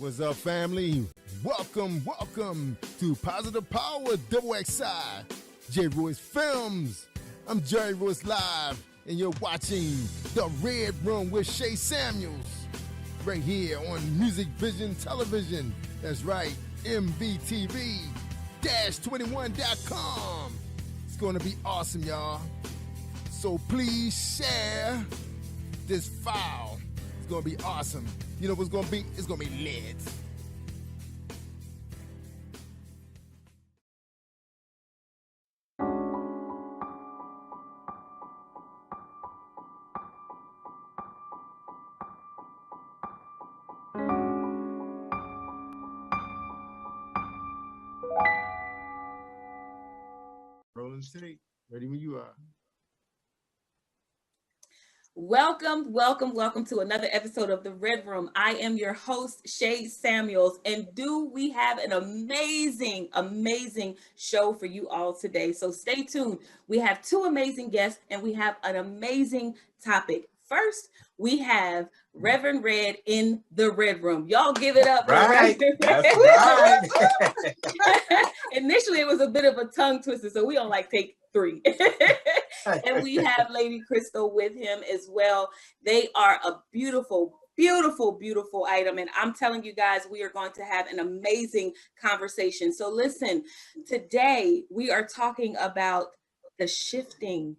What's up, family? Welcome to Positive Power Double XI, J. Royce Films. I'm Jerry Royce Live, and you're watching The Red Room with Shay Samuels, right here on Music Vision Television. That's right, MVTV-21.com. It's going to be awesome, y'all. So please share this file. It's going to be awesome. You know what's going to be? It's going to be lit. Rolling tape. Ready when you are. Welcome to another episode of The Red Room. I am your host, Shay Samuels, and we have an amazing show for you all today. So stay tuned. We have two amazing guests, and we have an amazing topic. First, we have Reverend Red in the Red Room. Y'all give it up. Right. That's right. Initially, it was a bit of a tongue twister, so we don't take 3. And we have Lady Krystal with him as well. They are a beautiful item. And I'm telling you guys, we are going to have an amazing conversation. So listen, today we are talking about the shifting.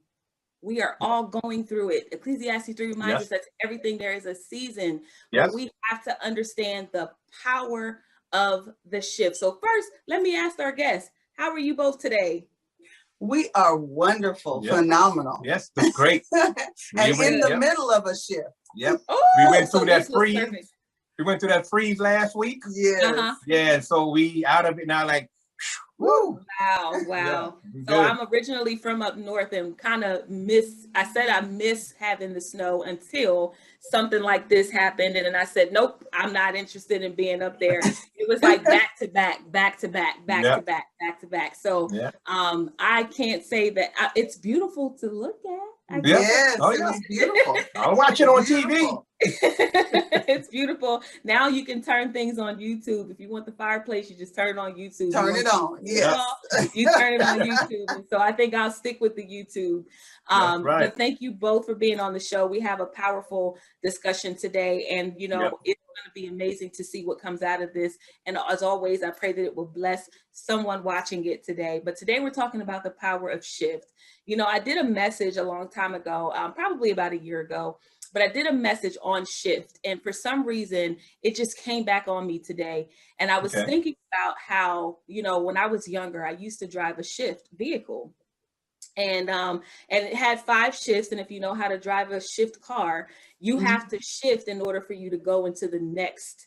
We are all going through it. Ecclesiastes 3 reminds us that to everything there is a season. But we have to understand the power of the shift. So first, let me ask our guests, how are you both today? We are wonderful, phenomenal. Yes, that's great. And in the middle of a shift. Yep. Oh, we went through so that freeze. We went through that freeze last week. Yes. Yeah, so we out of it now, woo. Wow. Yeah, So I'm originally from up north and kind of miss having the snow until something like this happened. And then I said, nope, I'm not interested in being up there. It was like back to back. So I can't say that it's beautiful to look at. Yes, it's beautiful. I'll watch it on TV. It's beautiful. Now you can turn things on YouTube. If you want the fireplace, you just turn it on YouTube. Turn it on. Yes. You turn it on YouTube. And so I think I'll stick with the YouTube. But thank you both for being on the show. We have a powerful discussion today. And, it's going to be amazing to see what comes out of this. And as always, I pray that it will bless someone watching it today. But today we're talking about the power of shift. I did a message a long time ago, probably about a year ago, but I did a message on shift. And for some reason, it just came back on me today. And I was thinking about how, when I was younger, I used to drive a shift vehicle. And it had 5 shifts. And if you know how to drive a shift car, you have to shift in order for you to go into the next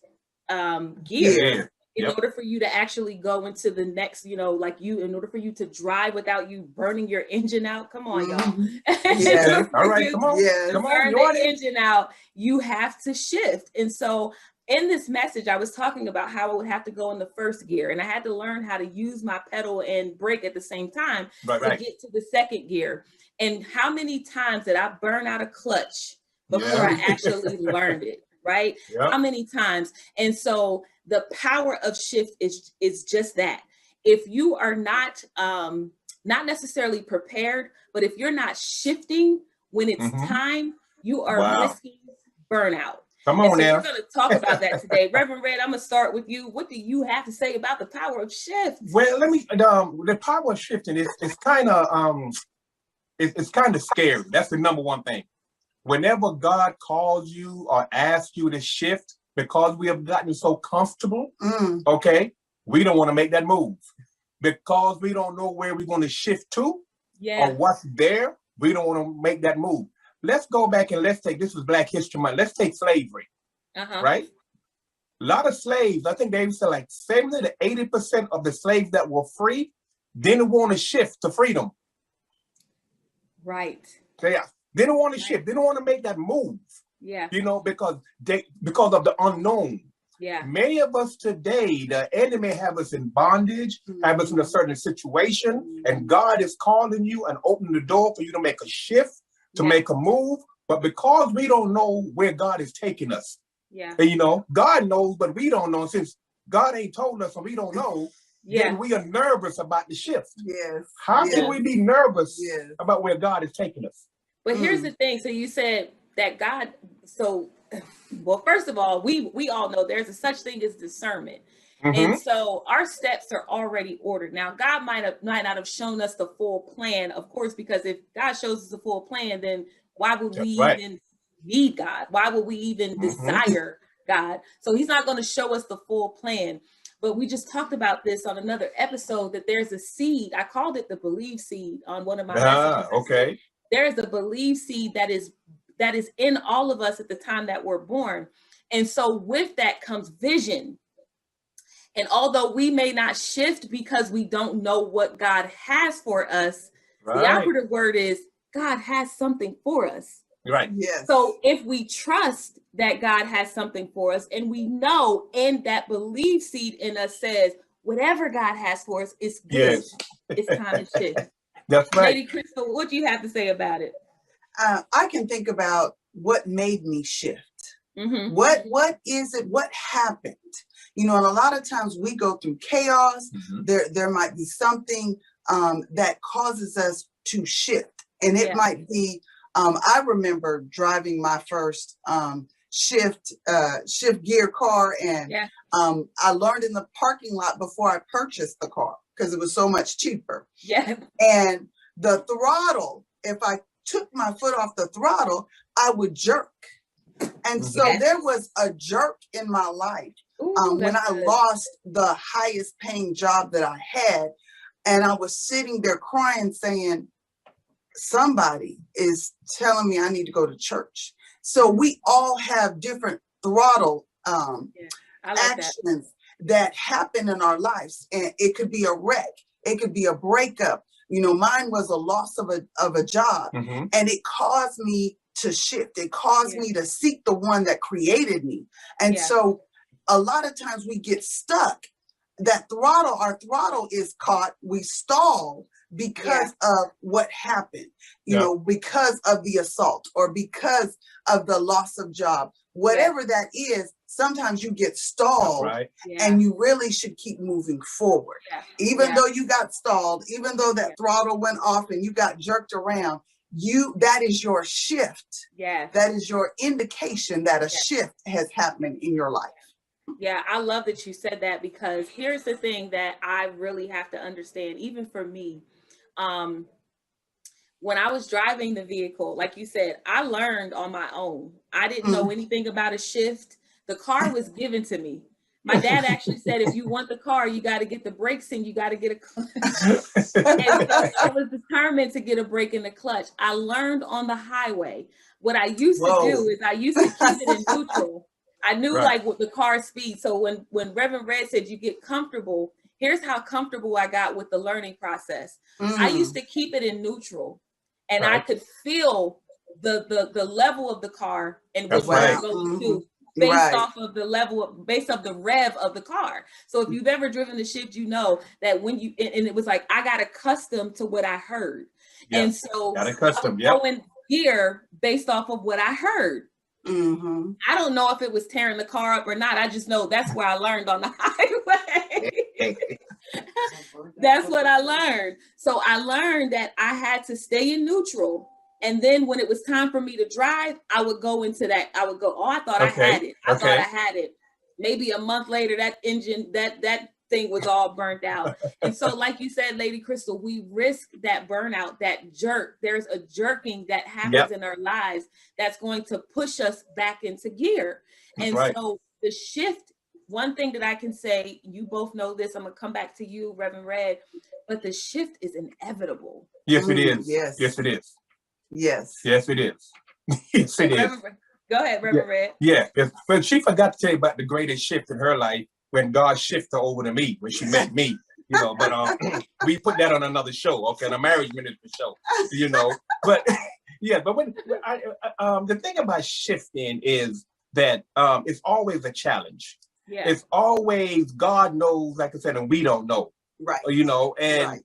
gear. In order for you to actually go into the next, in order for you to drive without you burning your engine out. Come on, y'all. Yeah. All right, come on. Yes. Come on. Burn the engine out. You have to shift. And so in this message, I was talking about how I would have to go in the first gear, and I had to learn how to use my pedal and brake at the same time to get to the second gear. And how many times did I burn out a clutch before I actually learned it? Right? Yep. How many times? And so the power of shift is just that. If you are not necessarily prepared, but if you're not shifting when it's time, you are risking burnout. Come on now. We're going to talk about that today. Reverend Red, I'm going to start with you. What do you have to say about the power of shift? Well, the power of shifting is kind of it's kind of scary. That's the number one thing. Whenever God calls you or asks you to shift, because we have gotten so comfortable, we don't want to make that move. Because we don't know where we're going to shift to or what's there, we don't want to make that move. Let's go back and this was Black History Month. Let's take slavery, right? A lot of slaves, I think they said 70 to 80% of the slaves that were free didn't want to shift to freedom. Right. They didn't want to shift. They didn't want to make that move. Yeah. Because of the unknown. Yeah. Many of us today, the enemy have us in bondage, have us in a certain situation, and God is calling you and opening the door for you to make a shift, to make a move. But because we don't know where God is taking us, Yeah. And, you know, God knows, but we don't know. Since God ain't told us and we don't know, then we are nervous about the shift. Yes. How can we be nervous about where God is taking us? But here's the thing. So you said that God, so, well, first of all, we all know there's a such thing as discernment. And so our steps are already ordered. Now, God might not have shown us the full plan, of course, because if God shows us the full plan, then why would we even need God? Why would we even desire God? So he's not going to show us the full plan. But we just talked about this on another episode, that there's a seed. I called it the believe seed on one of my messages. Okay. There's a believe seed that is in all of us at the time that we're born. And so with that comes vision. And although we may not shift because we don't know what God has for us, the operative word is God has something for us. Right. Yes. So if we trust that God has something for us, and we know, and that belief seed in us says, whatever God has for us is good. Yes. It's time to shift. That's right. Lady Krystal, what do you have to say about it? I can think about what made me shift. What is it? What happened? You know, and a lot of times we go through chaos. There might be something that causes us to shift. And it might be, I remember driving my first shift gear car, and I learned in the parking lot before I purchased the car because it was so much cheaper. Yeah. And the throttle, if I took my foot off the throttle, I would jerk. And so there was a jerk in my life when I lost the highest paying job that I had. And I was sitting there crying, saying, somebody is telling me I need to go to church. So we all have different throttle actions that happen in our lives. And it could be a wreck. It could be a breakup. You know, mine was a loss of a job, and it caused me to shift. It caused me to seek the one that created me. And so a lot of times we get stuck. Our throttle is caught, we stall because of what happened, you know, because of the assault or because of the loss of job, whatever that is. Sometimes you get stalled and you really should keep moving forward. Even though you got stalled, even though that throttle went off and you got jerked around, that is your shift. That is your indication that a shift has happened in your life. Yeah, I love that you said that, because here's the thing that I really have to understand, even for me. When I was driving the vehicle, like you said, I learned on my own. I didn't know anything about a shift. The car was given to me. My dad actually said, if you want the car, you got to get the brakes and you got to get a clutch. And so I was determined to get a brake and a clutch. I learned on the highway. What I used to do is I used to keep it in neutral. I knew like what the car speed. So when Reverend Red said you get comfortable, here's how comfortable I got with the learning process. I used to keep it in neutral, and I could feel the level of the car and what we're going to based off of the based off the rev of the car. So if you've ever driven the shift, you know that when you, and it was like, I got accustomed to what I heard. And so got accustomed, going gear based off of what I heard. I don't know if it was tearing the car up or not. I just know that's where I learned on the highway. That's what I learned. So I learned that I had to stay in neutral. And then when it was time for me to drive, I would go into that. I would go, I thought I had it. I thought I had it. Maybe a month later, that engine, that thing was all burnt out. And so, like you said, Lady Krystal, we risk that burnout, that jerk. There's a jerking that happens in our lives that's going to push us back into gear. And so the shift, one thing that I can say, you both know this, I'm going to come back to you, Reverend Red, but the shift is inevitable. Yes, it is. Yes, it is. Yes. Yes, it is. Yes, it is. Go ahead, Reverend Red. Yeah, but she forgot to tell you about the greatest shift in her life when God shifted her over to me, when she met me, you know, but we put that on another show, okay, a marriage ministry show, you know, but but when the thing about shifting is that it's always a challenge. It's always, God knows, like I said, and we don't know, you know, and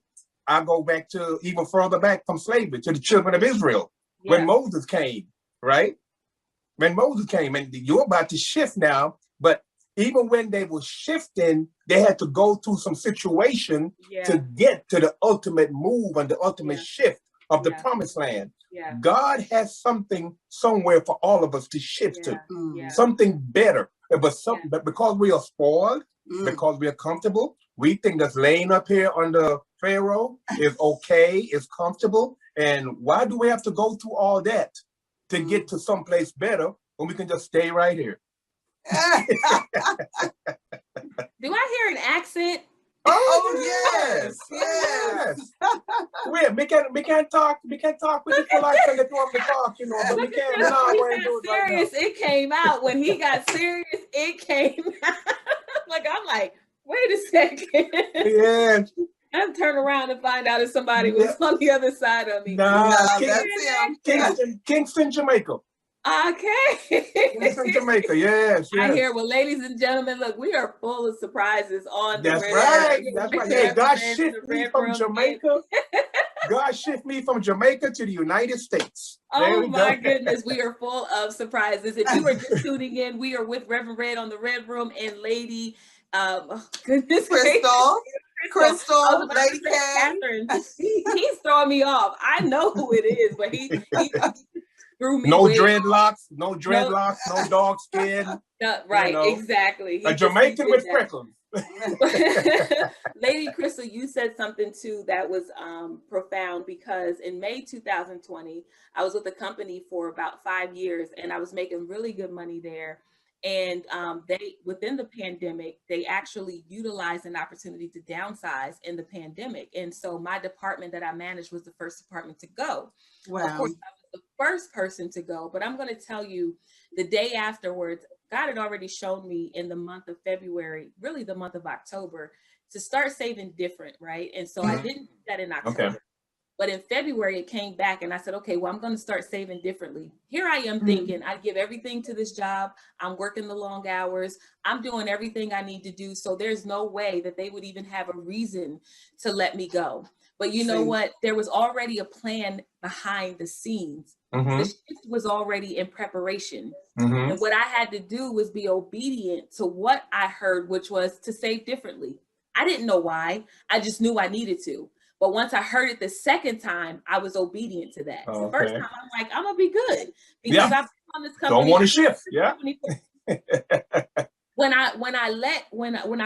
I go back to even further back from slavery to the children of Israel when Moses came, right? When Moses came, and you're about to shift now, but even when they were shifting, they had to go through some situation to get to the ultimate move and the ultimate shift of the promised land. God has something somewhere for all of us to shift to, something better. But because we are spoiled, because we are comfortable, we think that's laying up here under Pharaoh is okay, is comfortable. And why do we have to go through all that to get to someplace better when we can just stay right here? Do I hear an accent? Oh yes, yes. We can't talk with the polite and the to talk, you know, but we can't. He got serious. Right, it came out when he got serious. It came out. I'm like, wait a second. Yeah. I'm turn around and find out if somebody was on the other side of me. No, that's him. Kingston, Jamaica. Okay. Kingston, Jamaica. Yes. I hear. Well, ladies and gentlemen, look, we are full of surprises on the That's right. That's right. Hey, God shift me from Jamaica. God shift me from Jamaica to the United States. Oh my goodness, we are full of surprises. If you are just tuning in, we are with Reverend Red on the Red Room and Lady goodness Crystal, Lady Catherine. He's throwing me off. I know who it is, but he threw me. No dreadlocks, no dog skin. Right, you know, exactly. A Jamaican with freckles. Lady Krystal, you said something too that was profound, because in May 2020, I was with a company for about 5 years and I was making really good money there. And they, within the pandemic, they actually utilized an opportunity to downsize in the pandemic. And so my department that I managed was the first department to go. Wow. Of course, I was the first person to go, but I'm going to tell you, the day afterwards, God had already shown me in the month of February, really the month of October, to start saving different, right? And so I didn't do that in October. Okay. But in February, it came back and I said, okay, well, I'm going to start saving differently. Here I am thinking, I give everything to this job. I'm working the long hours. I'm doing everything I need to do. So there's no way that they would even have a reason to let me go. But you know what? There was already a plan behind the scenes. The shift was already in preparation. And what I had to do was be obedient to what I heard, which was to save differently. I didn't know why. I just knew I needed to. But once I heard it the second time, I was obedient to that. The first time, I'm like, I'm gonna be good because I've been on this company. Don't want to shift. Yeah. When I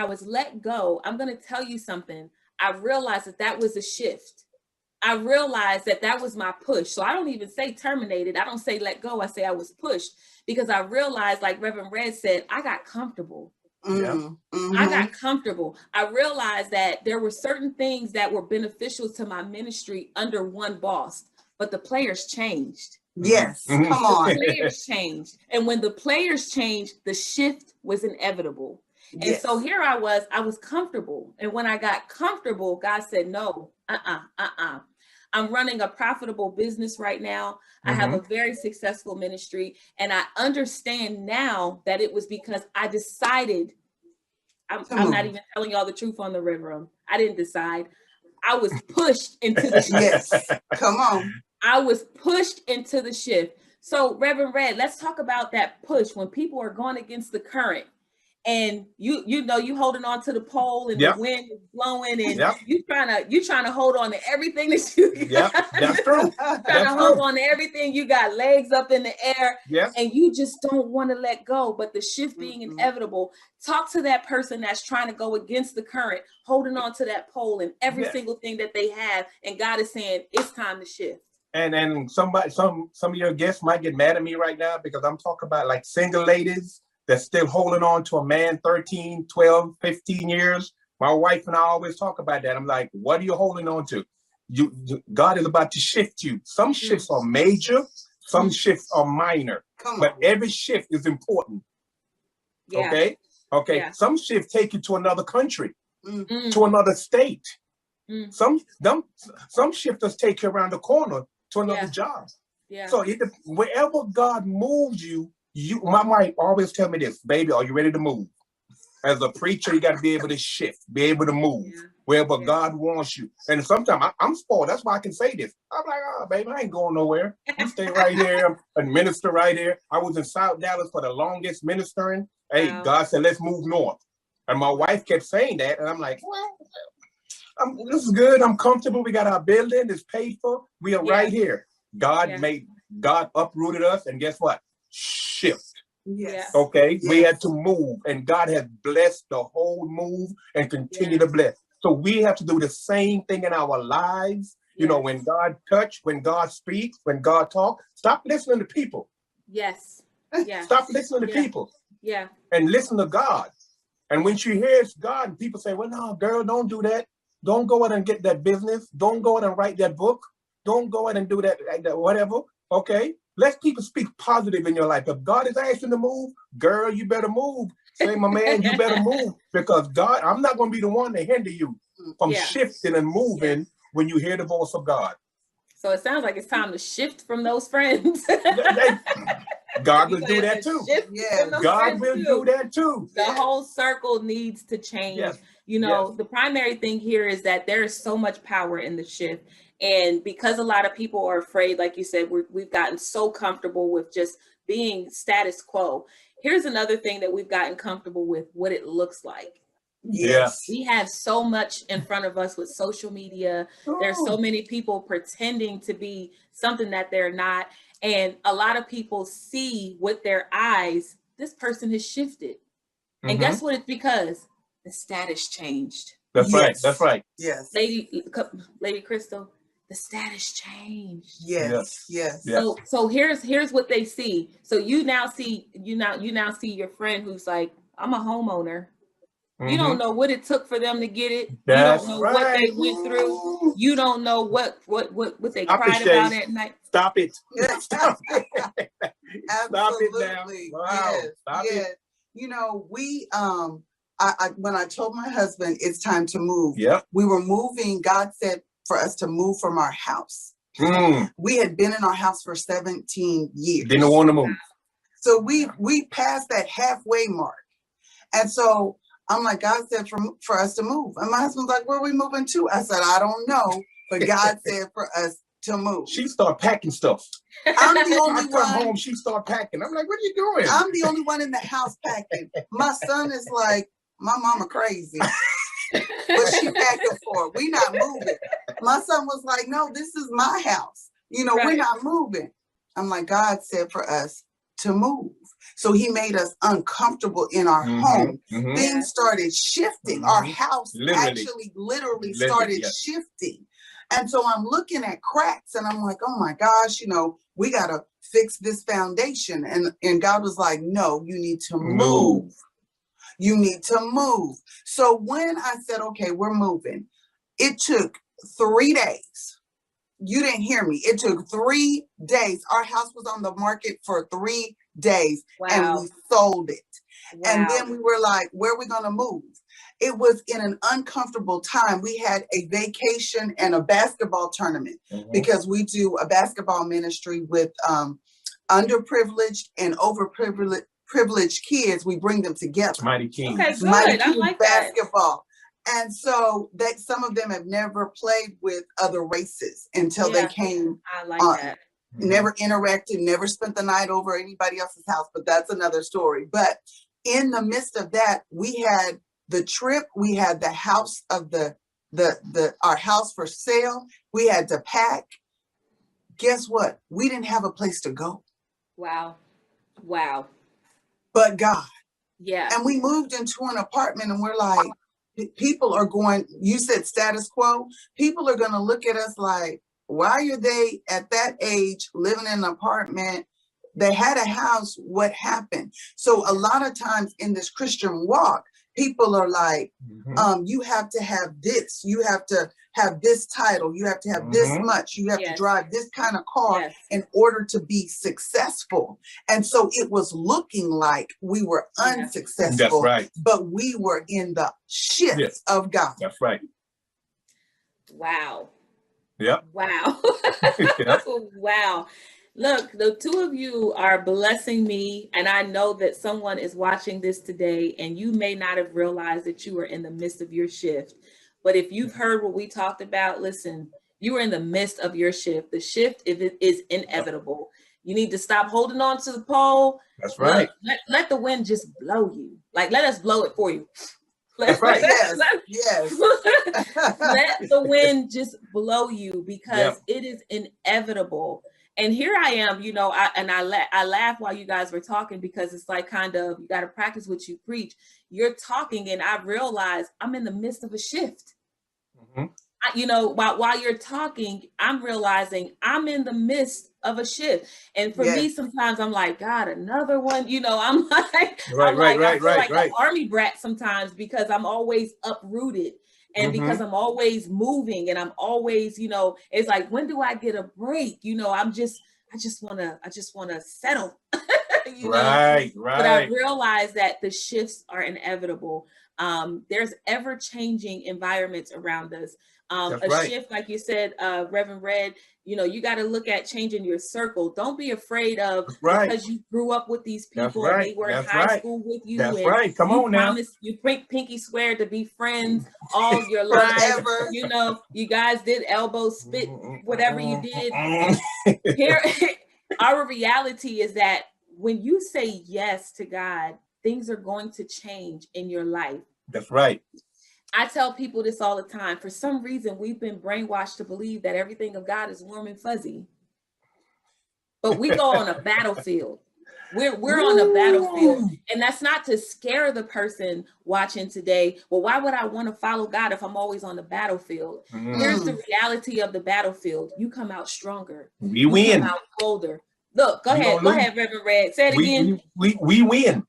was let go, I'm gonna tell you something. I realized that was a shift. I realized that was my push. So I don't even say terminated. I don't say let go. I say I was pushed, because I realized, like Reverend Red said, I got comfortable. I got comfortable. I realized that there were certain things that were beneficial to my ministry under one boss, but the players changed. Yes, come on. The players changed. And when the players changed, the shift was inevitable. And so here I was comfortable. And when I got comfortable, God said, no, I'm running a profitable business right now. I have a very successful ministry. And I understand now that it was because I decided, I'm not even telling y'all the truth on the Red Room. I didn't decide. I was pushed into the shift. Yes, come on. I was pushed into the shift. So Reverend Red, let's talk about that push when people are going against the current. And you know you holding on to the pole and the wind is blowing and you trying to hold on to everything that you got. Yeah, that's true. Trying to hold on to everything. You got legs up in the air and you just don't want to let go. But the shift being inevitable, talk to that person that's trying to go against the current, holding on to that pole and every single thing that they have. And God is saying it's time to shift. And some of your guests might get mad at me right now because I'm talking about like single ladies that's still holding on to a man 13, 12, 15 years. My wife and I always talk about that. I'm like, what are you holding on to? God is about to shift you. Some shifts are major, some shifts are minor, but every shift is important. Okay. Some shifts take you to another country, to another state. Some shifters take you around the corner to another job. So wherever God moves you, my wife always tell me this, baby, are you ready to move? As a preacher, you got to be able to shift, be able to move. wherever God wants you. And sometimes I'm spoiled. That's why I can say this. I'm like, oh, baby, I ain't going nowhere. I'm staying right here. I'm a minister right here. I was in South Dallas for the longest ministering. Hey, God said, let's move north. And my wife kept saying that. And I'm like, well, this is good. I'm comfortable. We got our building. It's paid for. We are right here. God uprooted us. And guess what? Shift. Yes. Okay. Yes. We had to move, and God has blessed the whole move and continue to bless. So we have to do the same thing in our lives. You know, when God touch, when God speaks, when God talk, stop listening to people. Yes. Yeah. Stop listening to people. Yeah. And listen to God. And when she hears God, and people say, well, no, girl, don't do that. Don't go out and get that business. Don't go out and write that book. Don't go out and do that, whatever. Okay. Let people speak positive in your life. If God is asking to move, girl, you better move. Say, my man, you better move. Because God, I'm not going to be the one to hinder you from shifting and moving when you hear the voice of God. So it sounds like it's time to shift from those friends. God will do that too. God will do that too. The whole circle needs to change. Yes. You know, the primary thing here is that there is so much power in the shift. And because a lot of people are afraid, like you said, we've gotten so comfortable with just being status quo. Here's another thing that we've gotten comfortable with, what it looks like. Yes. We have so much in front of us with social media. There's so many people pretending to be something that they're not. And a lot of people see with their eyes, this person has shifted. And guess what? It's because the status changed. That's right. That's right. Yes. Lady Krystal, the status changed. Yes. So here's what they see. So you now see your friend who's like, I'm a homeowner. You don't know what it took for them to get it. That's you don't know what they went through. You don't know what they cried about at night. Stop it. Stop it. Absolutely. Stop it now. Wow. Stop it. You know, we when I told my husband it's time to move, we were moving. God said for us to move from our house. We had been in our house for 17 years. Didn't want to move. So we passed that halfway mark. And so I'm like, God said for us to move. And my husband's like, where are we moving to? I said, I don't know. But God said for us to move. She started packing stuff. I'm the only one. I come home, she started packing. I'm like, what are you doing? I'm the only one in the house packing. My son is like, my mama crazy. But she packing for it. We not moving. My son was like, no, this is my house. You know, we're not moving. I'm like, God said for us to move. So he made us uncomfortable in our home. Things started shifting. Our house literally started shifting. And so I'm looking at cracks and I'm like, oh my gosh, you know, we got to fix this foundation. And God was like, no, you need to move. You need to move. So when I said, okay, we're moving, it took 3 days. You didn't hear me. It took 3 days. Our house was on the market for 3 days and we sold it. And then we were like, where are we going to move? It was in an uncomfortable time. We had a vacation and a basketball tournament because we do a basketball ministry with underprivileged and overprivileged kids. We bring them together. Mighty King. Okay, good. Mighty King I like basketball. And so that some of them have never played with other races until they came. I like that. Never interacted, never spent the night over at anybody else's house, but that's another story. But in the midst of that, we had the trip, we had the house of our house for sale. We had to pack. Guess what? We didn't have a place to go. Wow. But God. Yeah. And we moved into an apartment and we're like, people are going, you said status quo. People are going to look at us like, why are they at that age living in an apartment? They had a house. What happened? So a lot of times in this Christian walk, people are like, you have to have this. You have to have this title. You have to have this much. You have to drive this kind of car in order to be successful. And so it was looking like we were unsuccessful, but we were in the shift of God. That's right. Wow. Yep. Wow. Wow. Look, the two of you are blessing me, and I know that someone is watching this today, and you may not have realized that you were in the midst of your shift, But if you've heard what we talked about, listen, you are in the midst of your shift. The shift is inevitable. You need to stop holding on to the pole. That's right. Let the wind just blow you. Like, let us blow it for you. That's right. Yes. Let the wind just blow you, because it is inevitable. And here I am, you know, I laugh while you guys were talking, because it's like, kind of, you got to practice what you preach. You're talking, and I realize I'm in the midst of a shift. You know, while you're talking, I'm realizing I'm in the midst of a shift. And for me, sometimes I'm like, God, another one. You know, I'm like, I feel like an army brat sometimes, because I'm always uprooted, and because I'm always moving, and I'm always, you know, it's like, when do I get a break? You know, I just want to settle. You know? But I realize that the shifts are inevitable. There's ever-changing environments around us. Shift, like you said, Reverend Red, you know, you got to look at changing your circle. Don't be afraid of, because you grew up with these people and they were in high school with you. Come on now. You pinky swear to be friends all your life. You know, you guys did elbow spit, whatever you did. Here, our reality is that when you say yes to God, things are going to change in your life. That's right. I tell people this all the time. For some reason, we've been brainwashed to believe that everything of God is warm and fuzzy. But we go on a battlefield. We're on a battlefield. And that's not to scare the person watching today. Well, why would I want to follow God if I'm always on the battlefield? Here's the reality of the battlefield. You come out stronger. You win. Come out bolder. Look, go ahead, Reverend Red. Say it again. We win.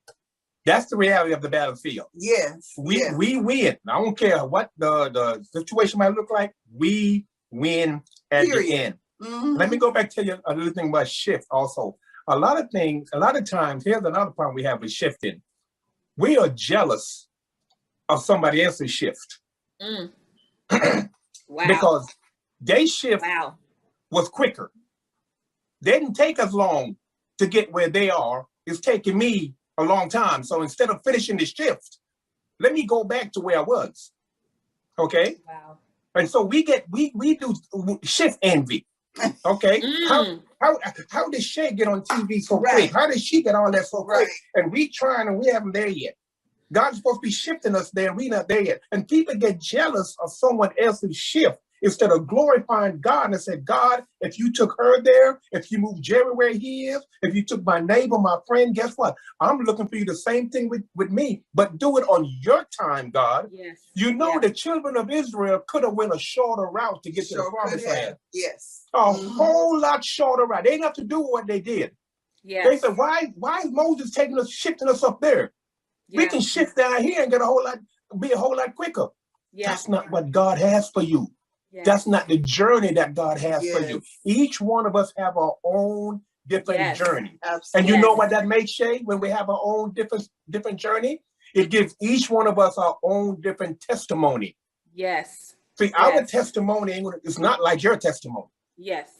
That's the reality of the battlefield. Yes. We win. I don't care what the situation might look like. We win at the end. Let me go back to tell you a little thing about shift also. A lot of times, here's another problem we have with shifting. We are jealous of somebody else's shift. Because their shift was quicker. They didn't take us long to get where they are. It's taking me a long time. So instead of finishing the shift, let me go back to where I was. Okay. Wow. And so we do shift envy. Okay. How did Shay get on TV so quick? How did she get all that so quick? And we haven't there yet. God's supposed to be shifting us there. We're not there yet. And people get jealous of someone else's shift instead of glorifying God and say, God, if you took her there, if you moved Jerry where he is, if you took my neighbor, my friend, guess what? I'm looking for you the same thing with me, but do it on your time, God. Yes. You know, the children of Israel could have went a shorter route to get to the promised land. Yes. A whole lot shorter route. They didn't have to do what they did. Yes. They said, why is Moses shifting us up there? We can shift down here and be a whole lot quicker. That's not what God has for you. That's not the journey that God has for you. Each one of us have our own different journey. Absolutely. And you know what that makes, Shay? When we have our own different journey, it gives each one of us our own different testimony. Yes. See, our testimony is not like your testimony. Yes.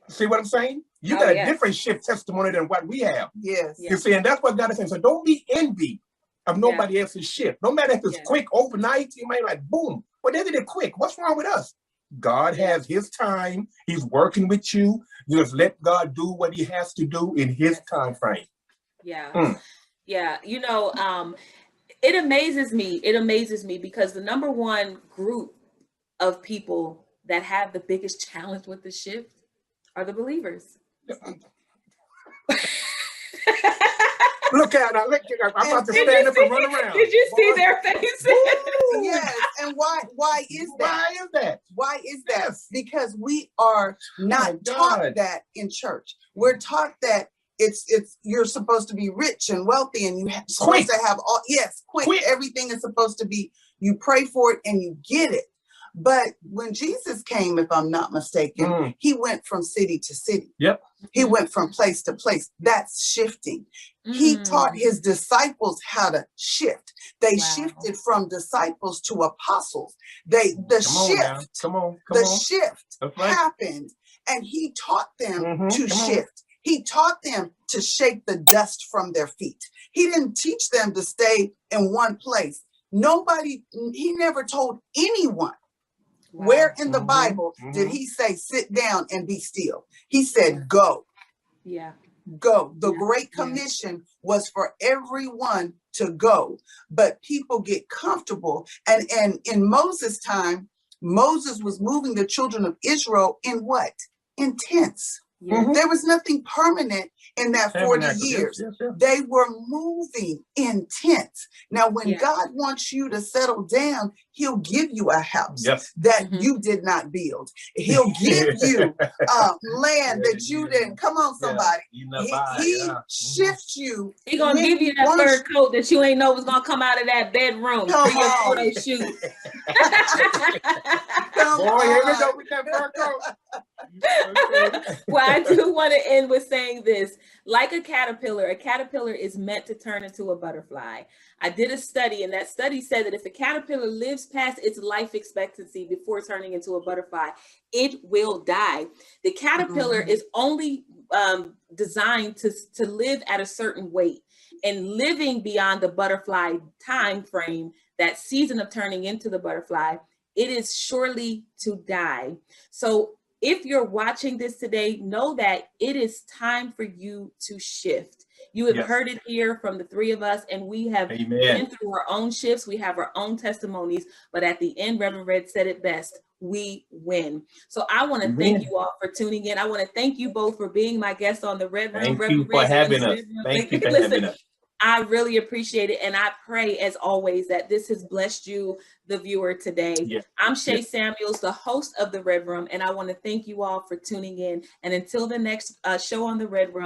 See what I'm saying? You got a different shift testimony than what we have. Yes. You see, and that's what God is saying. So don't be envy of nobody else's shift. No matter if it's quick overnight, you might like, boom. Well, they did it quick. What's wrong with us? God has his time. He's working with you. You just let God do what he has to do in his time frame. Yeah. Yeah. You know, it amazes me. It amazes me because the number one group of people that have the biggest challenge with the shift are the believers. Look at her. I'm about to stand up and run around. Did you see their faces? Yes. And why is that? Why is that? Why is that? Yes. Because we are not taught that in church. We're taught that it's you're supposed to be rich and wealthy and supposed to have all quick. Everything is supposed to be, you pray for it and you get it. But when Jesus came, if I'm not mistaken, he went from city to city. Yep. He went from place to place. That's shifting. He taught his disciples how to shift. They shifted from disciples to apostles. The shift happened, and he taught them to shift. He taught them to shake the dust from their feet. He didn't teach them to stay in one place. He never told anyone Wow. Where in the Bible did he say, sit down and be still? He said, go. Yeah. Go. The Great Commission was for everyone to go, but people get comfortable. And in Moses' time, Moses was moving the children of Israel in what? In tents. There was nothing permanent in that 40 years. They were moving in tents. Now, when God wants you to settle down, he'll give you a house that you did not build. He'll give you land that you didn't. Come on, somebody. He shifts you. He's going to give you that fur coat that you ain't know was going to come out of that bedroom for your photo shoot. Boy, here we go with that fur coat. Well, I do want to end with saying this. Like a caterpillar is meant to turn into a butterfly. I did a study, and that study said that if a caterpillar lives past its life expectancy before turning into a butterfly, it will die. The caterpillar is only designed to live at a certain weight, and living beyond the butterfly time frame, that season of turning into the butterfly, it is surely to die. So if you're watching this today, know that it is time for you to shift. You have heard it here from the three of us, and we have been through our own shifts. We have our own testimonies, but at the end, Reverend Red said it best: we win. So I want to thank you all for tuning in. I want to thank you both for being my guests on the Red Room. Thank you for having us. Thank you for having us. I really appreciate it. And I pray, as always, that this has blessed you, the viewer, today. I'm Shay Samuels, the host of the Red Room, and I want to thank you all for tuning in. And until the next show on the Red Room,